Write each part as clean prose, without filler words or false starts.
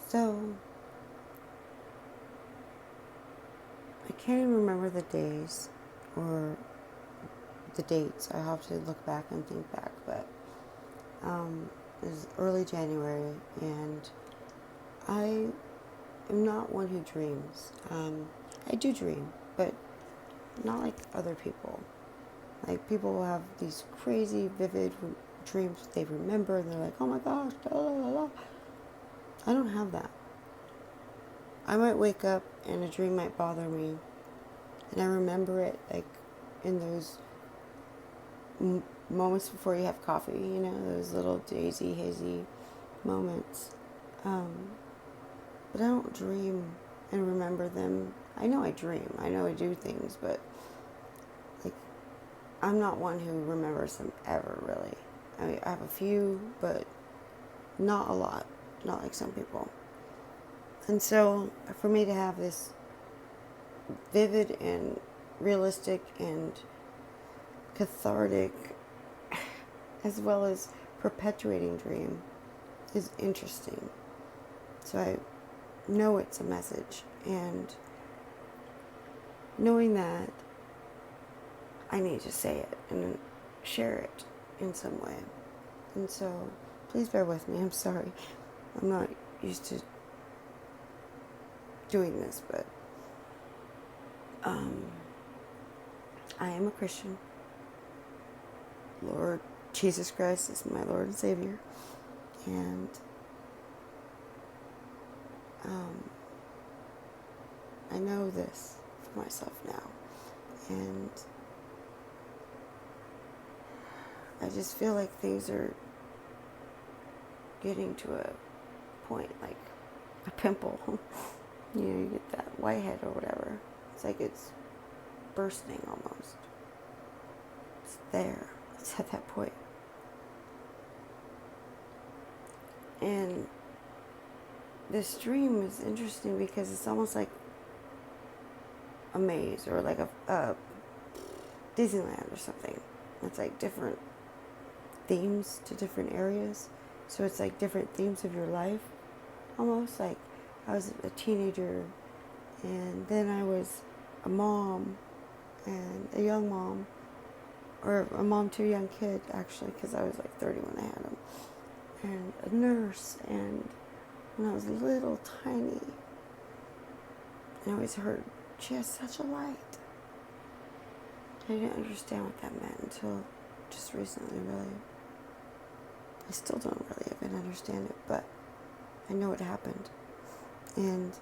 So, I can't even remember the days or the dates. I have to look back and think back, but it was early January, and I am not one who dreams. I do dream, but not like other people. Like, people will have these crazy, vivid dreams they remember, and they're like, oh my gosh, la la la. I don't have that. I might wake up and a dream might bother me, and I remember it like in those moments before you have coffee, those little daisy, hazy moments. But I don't dream and remember them. I know I dream. I know I do things, but like, I'm not one who remembers them ever, really. I mean, I have a few, but not a lot. Not like some people. And so, for me to have this vivid and realistic and cathartic, as well as perpetuating dream, is interesting. So I know it's a message, and knowing that, I need to say it and share it in some way. And so, please bear with me. I'm sorry. I'm not used to doing this, but I am a Christian. Lord Jesus Christ is my Lord and Savior. And I know this for myself now. And I just feel like things are getting to a point, like a pimple. You get that whitehead or whatever. It's like it's bursting almost. It's there. It's at that point. And this dream is interesting because it's almost like a maze, or like a Disneyland or something. It's like different themes to different areas. So it's like different themes of your life. Almost like I was a teenager, and then I was a mom, and a young mom, or a mom to a young kid, actually, because I was like 30 when I had him, and a nurse, and when I was little, tiny, I always heard, she has such a light. I didn't understand what that meant until just recently, really. I still don't really even understand it, but I know it happened. And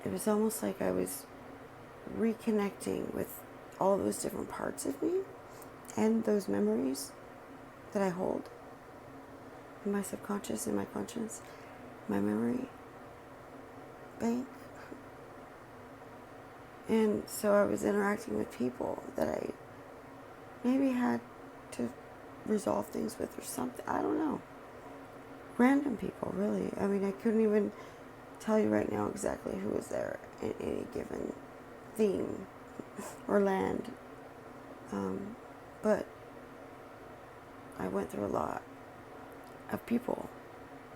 it was almost like I was reconnecting with all those different parts of me and those memories that I hold in my subconscious, in my conscious, my memory bank. And so I was interacting with people that I maybe had to resolve things with or something. I don't know. Random people, really. I mean, I couldn't even tell you right now exactly who was there in any given theme or land. But I went through a lot of people.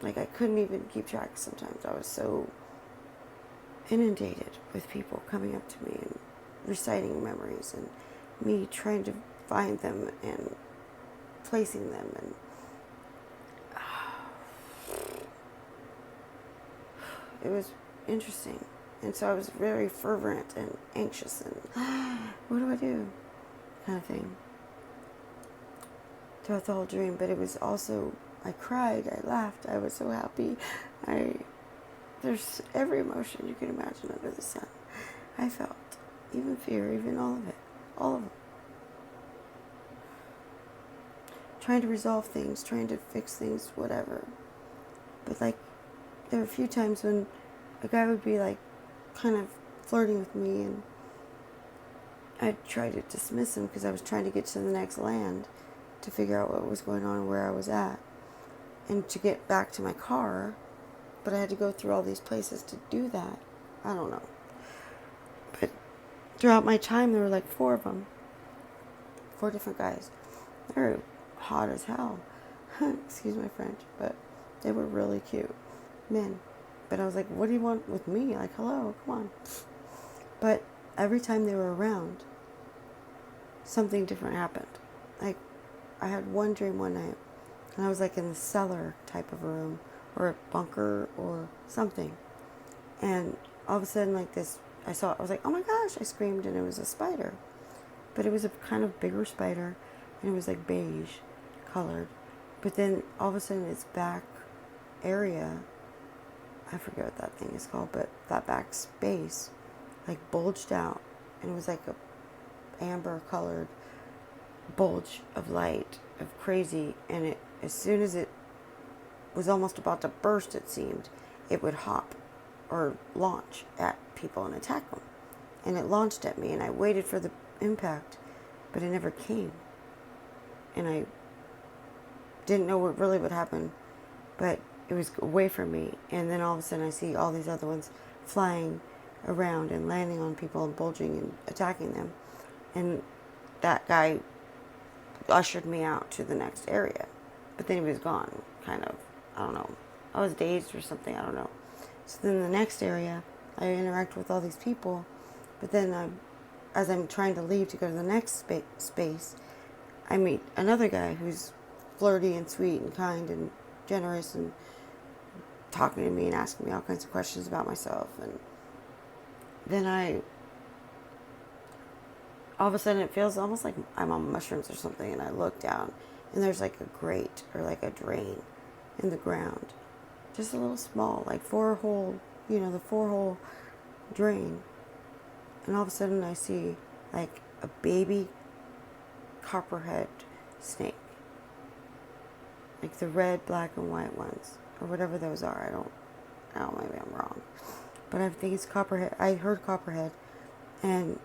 Like, I couldn't even keep track sometimes. I was so inundated with people coming up to me and reciting memories, and me trying to find them and placing them, and it was interesting. And so I was very fervent and anxious and what do I do kind of thing throughout the whole dream. But it was also, I cried, I laughed, I was so happy. There's every emotion you can imagine under the sun. I felt, even fear, even all of it, all of them. Trying to resolve things, trying to fix things, whatever. But like, there were a few times when a guy would be like kind of flirting with me, and I'd try to dismiss him because I was trying to get to the next land to figure out what was going on and where I was at, and to get back to my car. But I had to go through all these places to do that. I don't know. But throughout my time, there were like 4 of them. 4 different guys. They were hot as hell. Excuse my French, but They were really cute men. But I was like, what do you want with me? Like, hello, come on. But every time they were around, something different happened. Like, I had one dream one night, and I was like in the cellar type of a room, or a bunker, or something. And all of a sudden, like this, I was like, oh my gosh, I screamed, and it was a spider. But it was a kind of bigger spider, and it was like beige colored. But then all of a sudden, its back area, I forget what that thing is called, but that back space, like bulged out, and it was like a amber colored bulge of light, of crazy, and it, as soon as it was almost about to burst, it seemed, it would hop or launch at people and attack them. And it launched at me, and I waited for the impact, but it never came. And I didn't know what really would happen, but it was away from me. And then all of a sudden I see all these other ones flying around and landing on people and bulging and attacking them. And that guy ushered me out to the next area. But then he was gone, kind of. I don't know. I was dazed or something, I don't know. So then the next area, I interact with all these people. But then as I'm trying to leave to go to the next space, I meet another guy who's flirty and sweet and kind and generous and talking to me and asking me all kinds of questions about myself. And then all of a sudden it feels almost like I'm on mushrooms or something, and I look down and there's like a grate or like a drain in the ground. Just a little small, like 4-hole, the 4-hole drain. And all of a sudden I see like a baby copperhead snake. Like the red, black, and white ones. Or whatever those are. I don't, maybe I'm wrong. But I think it's copperhead. I heard copperhead. And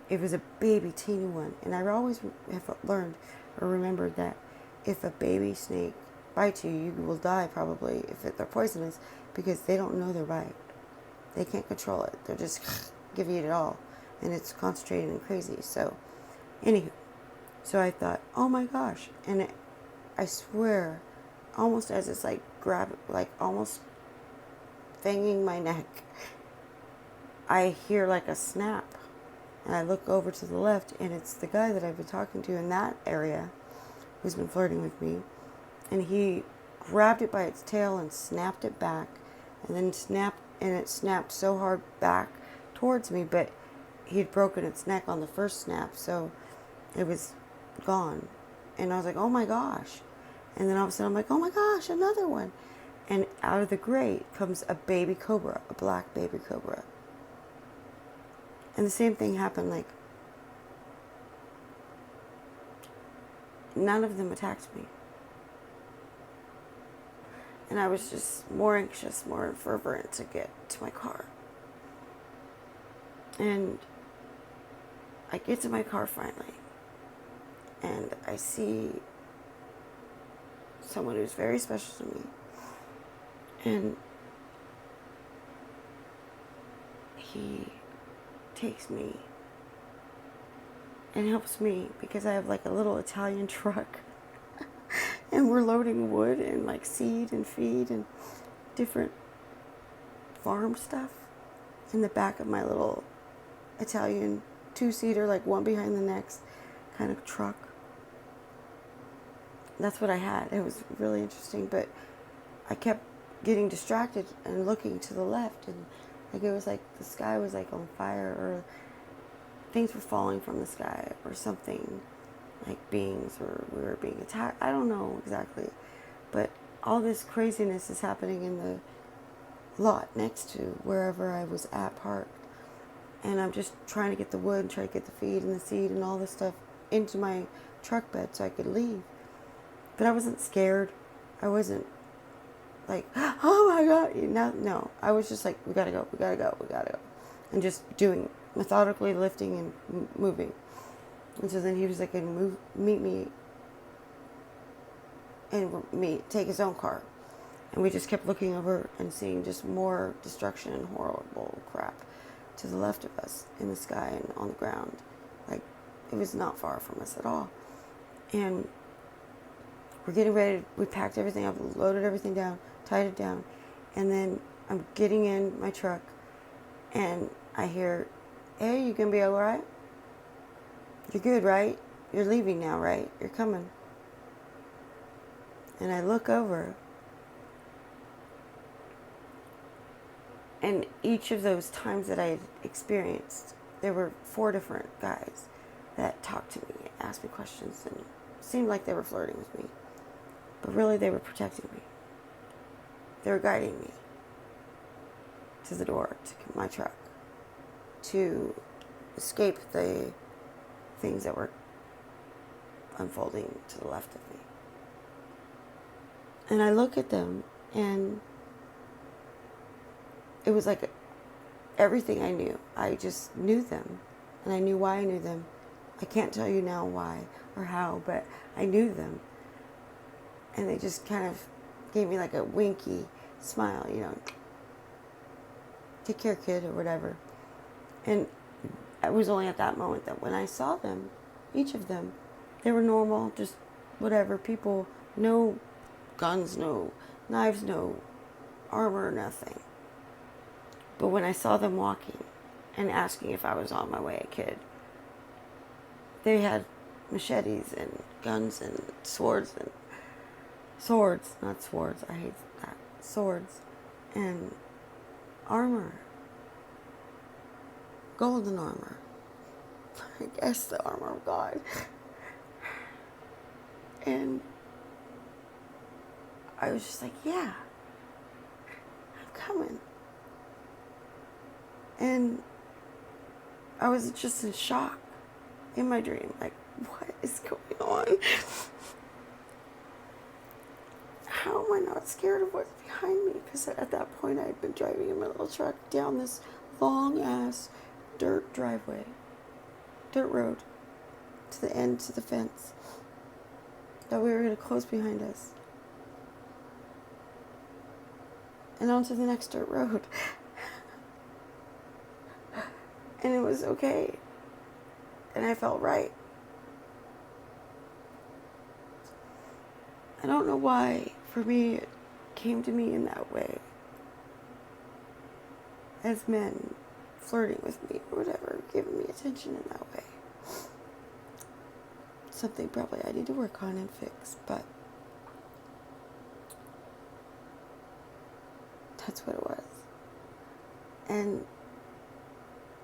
it was a baby, teeny one. And I always have learned or remembered that if a baby snake bites you, you will die probably if they're poisonous, because they don't know their bite. They can't control it. They're just giving it all. And it's concentrated and crazy. So, anywho. So I thought, oh my gosh. And I swear, almost as it's like almost fanging my neck, I hear like a snap. And I look over to the left, and it's the guy that I've been talking to in that area who's been flirting with me. And he grabbed it by its tail and snapped it back. And then it snapped so hard back towards me, but he'd broken its neck on the first snap, so it was gone. And I was like, oh my gosh. And then all of a sudden I'm like, oh my gosh, another one. And out of the grate comes a baby cobra, a black baby cobra. And the same thing happened, like, none of them attacked me. And I was just more anxious, more fervent to get to my car. And I get to my car finally. And I see someone who's very special to me. And he takes me and helps me, because I have like a little Italian truck. And we're loading wood and like seed and feed and different farm stuff in the back of my little Italian 2-seater, like one behind the next kind of truck. That's what I had. It was really interesting, but I kept getting distracted and looking to the left, and like it was like the sky was like on fire, or things were falling from the sky or something, like beings, or we were being attacked. I don't know exactly, but all this craziness is happening in the lot next to wherever I was at parked. And I'm just trying to get the wood and try to get the feed and the seed and all this stuff into my truck bed so I could leave. But I wasn't scared. I wasn't like, oh my God. No. I was just like, we gotta go. And just doing, methodically lifting and moving. And so then he was like, meet me and take his own car. And we just kept looking over and seeing just more destruction and horrible crap to the left of us in the sky and on the ground. Like, it was not far from us at all. And we're getting ready. We packed everything up, loaded everything down, tied it down. And then I'm getting in my truck, and I hear, hey, you gonna be all right? You're good, right? You're leaving now, right? You're coming. And I look over, and each of those times that I had experienced, there were 4 different guys that talked to me, asked me questions, and seemed like they were flirting with me. But really, they were protecting me. They were guiding me to the door, to my truck, to escape the things that were unfolding to the left of me. And I look at them, and it was like everything I knew. I just knew them, and I knew why I knew them. I can't tell you now why or how, but I knew them. And they just kind of gave me like a winky smile, take care, kid, or whatever. And it was only at that moment that when I saw them, each of them, they were normal, just whatever people, no guns, no knives, no armor, nothing. But when I saw them walking and asking if I was on my way, a kid, they had machetes and guns and swords, not swords, I hate that, swords and armor, golden armor, I guess the armor of God. And I was just like, yeah, I'm coming. And I was just in shock in my dream, like, what is going on? How am I not scared of what's behind me? Because at that point I had been driving in my little truck down this long ass dirt road to the end, to the fence that we were going to close behind us, and onto the next dirt road. And it was okay, and I felt right. I don't know why, for me, it came to me in that way, as men flirting with me or whatever, giving me attention in that way. Something probably I need to work on and fix, but that's what it was. And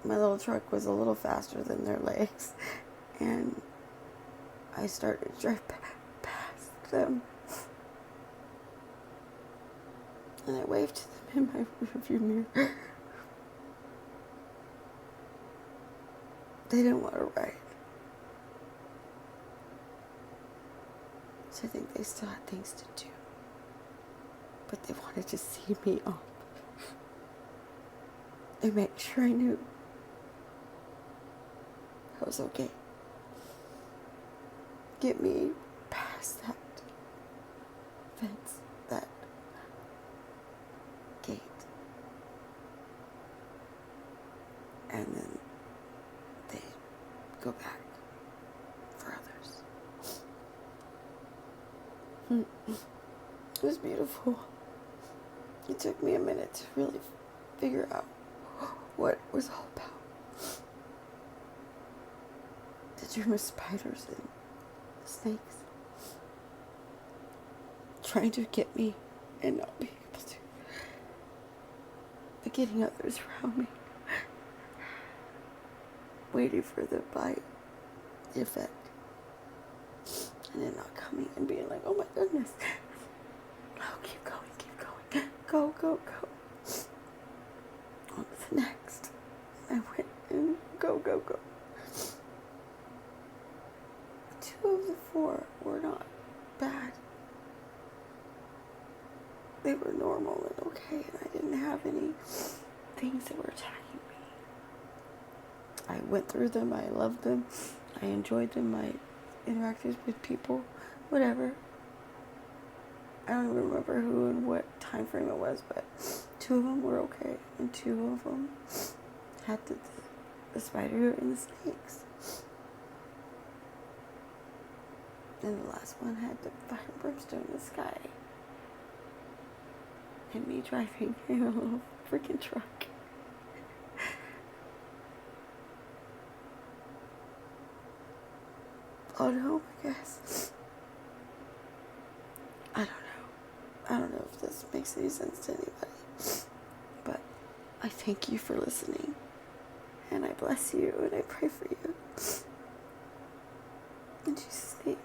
my little truck was a little faster than their legs, and I started to drive past them, and I waved to them in my rearview mirror. They didn't want to ride, so I think they still had things to do, but they wanted to see me off and make sure I knew I was okay. Get me past that fence, that gate, and then they go back for others. It was beautiful. It took me a minute to really figure out what it was all about. The dream of spiders and snakes trying to get me and not being able to, but getting others around me, waiting for the bite, the effect, and then not coming and being like, oh my goodness, oh, keep going, go, on to the next. I went and go. 2 of the 4 were not bad. They were normal and okay, and I didn't have any things that were attacking me. I went through them, I loved them, I enjoyed them, I interacted with people, whatever. I don't even remember who and what time frame it was, but 2 of them were okay, and 2 of them had the spider and the snakes. And the last one had the fire and brimstone in the sky. and me driving in a little freaking truck. On home, I guess. I don't know. I don't know if this makes any sense to anybody. But I thank you for listening. And I bless you and I pray for you. In Jesus' name.